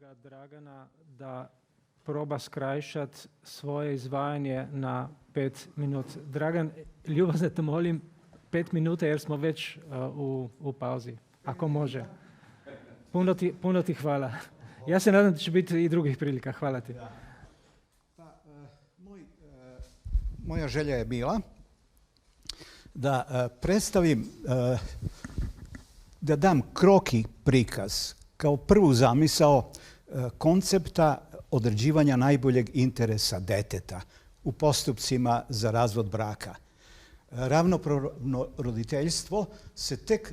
kolega Dragana da proba skrajšati svoje izvajanje na 5 minut. Dragan, ljubazno te molim 5 minuta jer smo već u pauzi, ako može. Puno ti hvala. Ja se nadam da će biti i drugih prilika. Hvala ti. Moja želja je bila da predstavim, da dam kroki prikaz kao prvu zamisao koncepta određivanja najboljeg interesa deteta u postupcima za razvod braka. Ravnopravno roditeljstvo se tek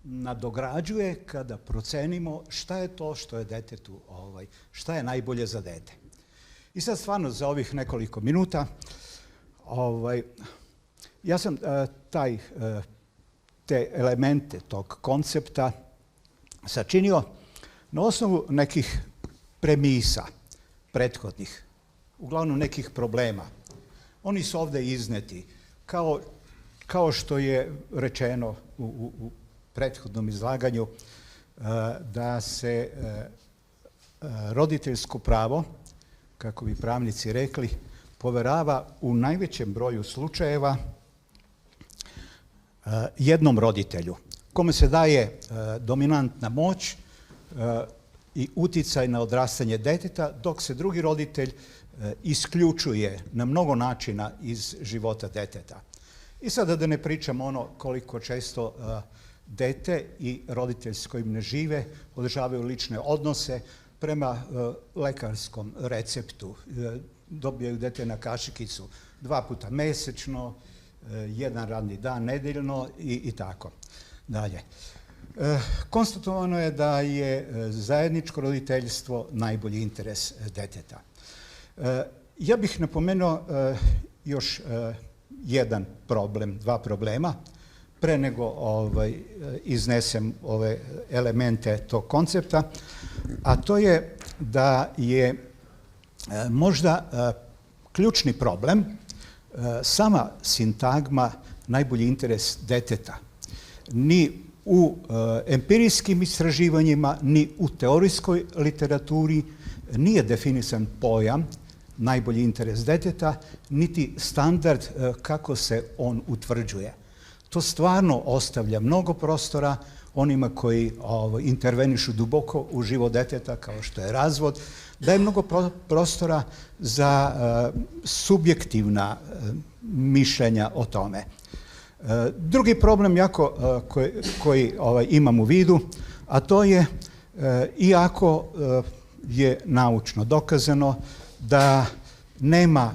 nadograđuje kada procenimo šta je to što je detetu, šta je najbolje za dete. I sad stvarno za ovih nekoliko minuta ja sam te elemente tog koncepta sačinio na osnovu nekih premisa prethodnih, uglavnom nekih problema. Oni su ovdje izneti kao što je rečeno u prethodnom izlaganju da se roditeljsko pravo, kako bi pravnici rekli, poverava u najvećem broju slučajeva jednom roditelju, kome se daje dominantna moć i uticaj na odrastanje deteta, dok se drugi roditelj isključuje na mnogo načina iz života deteta. I sada da ne pričam ono koliko često dete i roditelj s kojim ne žive održavaju lične odnose prema lekarskom receptu. Dobijaju dete na kašikicu 2 puta mesečno, 1 radni dan nedeljno i tako dalje. Konstatovano je da je zajedničko roditeljstvo najbolji interes deteta. Ja bih napomenuo još jedan problem, 2 problema, pre nego iznesem ove elemente tog koncepta, a to je da je možda ključni problem sama sintagma najbolji interes deteta. Ni u empirijskim istraživanjima, ni u teorijskoj literaturi nije definisan pojam najbolji interes deteta, niti standard kako se on utvrđuje. To stvarno ostavlja mnogo prostora onima koji intervenišu duboko u život deteta, kao što je razvod, daje mnogo prostora za subjektivna mišljenja o tome. Drugi problem koji imam u vidu, a to je, iako je naučno dokazano da nema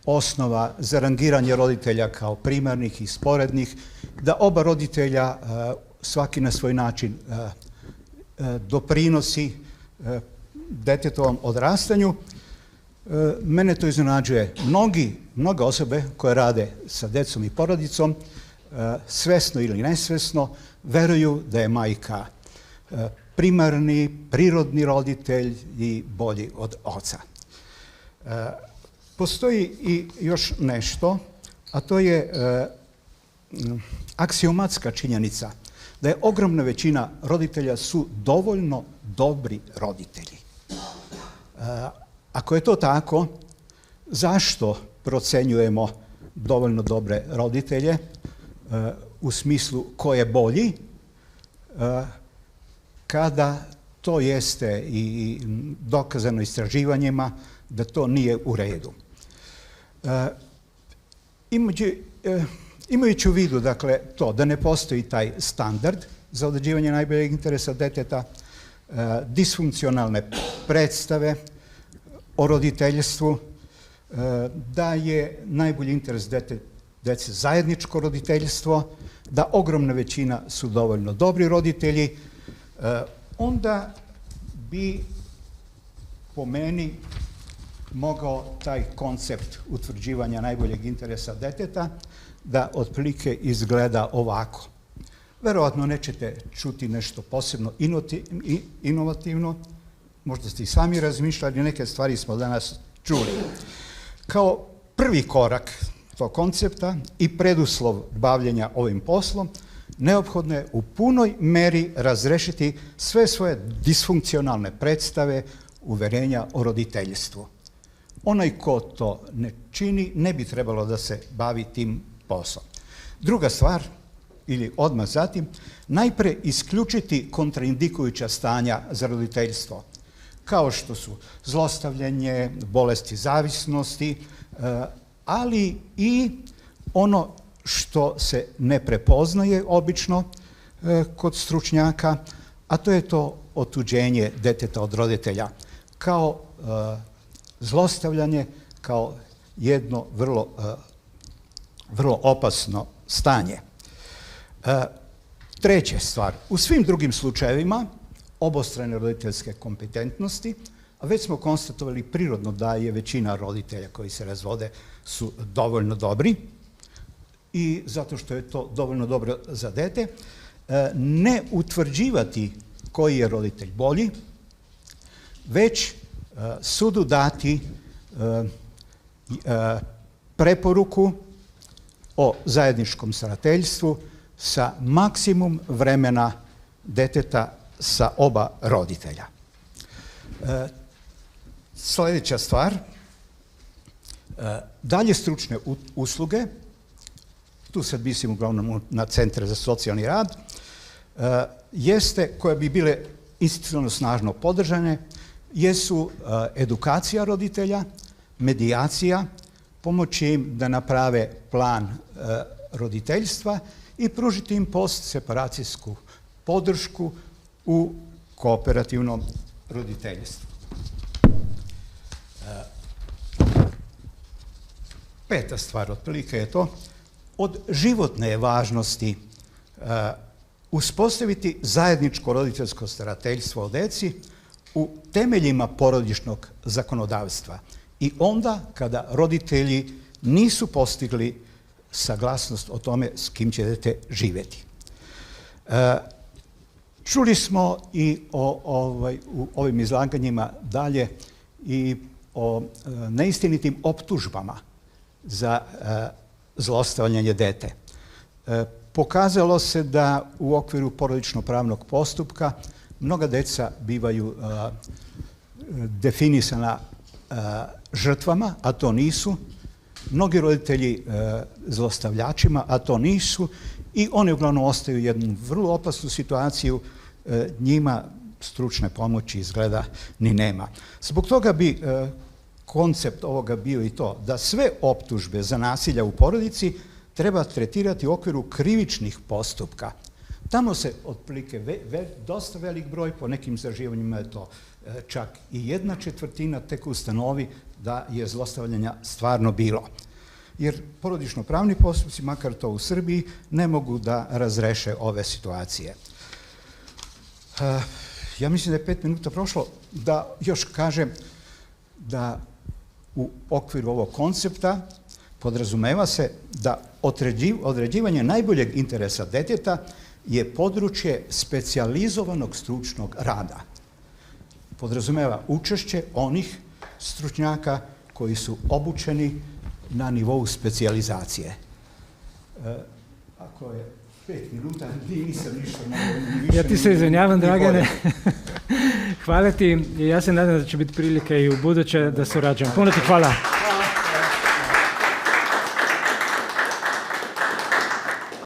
osnova za rangiranje roditelja kao primarnih i sporednih, da oba roditelja svaki na svoj način doprinosi detetovom odrastanju, mene to iznenađuje. Mnoge osobe koje rade sa decom i porodicom, svesno ili nesvesno, veruju da je majka primarni, prirodni roditelj i bolji od oca. Postoji i još nešto, a to je aksiomatska činjenica da je ogromna većina roditelja su dovoljno dobri roditelji. Ako je to tako, zašto procenjujemo dovoljno dobre roditelje u smislu ko je bolji, kada to jeste i dokazano istraživanjima da to nije u redu. Imajući u vidu, dakle, to da ne postoji taj standard za određivanje najboljeg interesa deteta, disfunkcionalne predstave o roditeljstvu, da je najbolji interes dece zajedničko roditeljstvo, da ogromna većina su dovoljno dobri roditelji, onda bi po meni mogao taj koncept utvrđivanja najboljeg interesa deteta da otprilike izgleda ovako. Verovatno nećete čuti nešto posebno inovativno, možda ste i sami razmišljali, neke stvari smo danas čuli. Kao prvi korak tog koncepta i preduslov bavljenja ovim poslom neophodno je u punoj meri razrešiti sve svoje disfunkcionalne predstave, uverenja o roditeljstvu. Onaj ko to ne čini, ne bi trebalo da se bavi tim poslom. Druga stvar, ili odmah zatim, najpre isključiti kontraindikujuća stanja za roditeljstvo, kao što su zlostavljanje, bolesti zavisnosti, ali i ono što se ne prepoznaje obično kod stručnjaka, a to je to otuđenje deteta od roditelja, kao zlostavljanje, kao jedno vrlo opasno stanje. Treća stvar, u svim drugim slučajevima obostrane roditeljske kompetentnosti, a već smo konstatovali prirodno da je većina roditelja koji se razvode su dovoljno dobri i zato što je to dovoljno dobro za dete, ne utvrđivati koji je roditelj bolji, već sudu dati preporuku o zajedničkom starateljstvu sa maksimum vremena deteta sa oba roditelja. Sljedeća stvar, dalje stručne usluge, tu sad mislim uglavnom na centre za socijalni rad, koje bi bile institucionalno snažno podržane, jesu edukacija roditelja, medijacija, pomoći im da naprave plan roditeljstva i pružiti im postseparacijsku podršku u kooperativnom roditeljstvu. Peta stvar otprilike je to, od životne je važnosti uspostaviti zajedničko roditeljsko starateljstvo o deci u temeljima porodičnog zakonodavstva i onda kada roditelji nisu postigli saglasnost o tome s kim će dete živjeti. Čuli smo i u ovim izlaganjima dalje i o neistinitim optužbama za zlostavljanje dete. Pokazalo se da u okviru porodično-pravnog postupka mnoga deca bivaju definisana žrtvama, a to nisu, mnogi roditelji zlostavljačima, a to nisu, i oni uglavnom ostaju jednu vrlo opasnu situaciju, njima stručne pomoći izgleda ni nema. Zbog toga bi koncept ovoga bio i to da sve optužbe za nasilja u porodici treba tretirati u okviru krivičnih postupka. Tamo se otprilike dosta velik broj, po nekim istraživanjima je to čak i 1/4 tek ustanovi da je zlostavljanja stvarno bilo. Jer porodično-pravni postupci, makar to u Srbiji, ne mogu da razreše ove situacije. Ja mislim da je 5 minuta prošlo, da još kažem da u okviru ovog koncepta podrazumeva se da određivanje najboljeg interesa deteta je područje specijalizovanog stručnog rada. Podrazumeva učešće onih stručnjaka koji su obučeni na nivou specijalizacije. Ako je 5 minuta, nisam ništa mogao. Ja ti se izvinjavam, Dragane. Hvala ti i ja se nadam da će biti prilike i u buduće da surađujem. Puno ti hvala.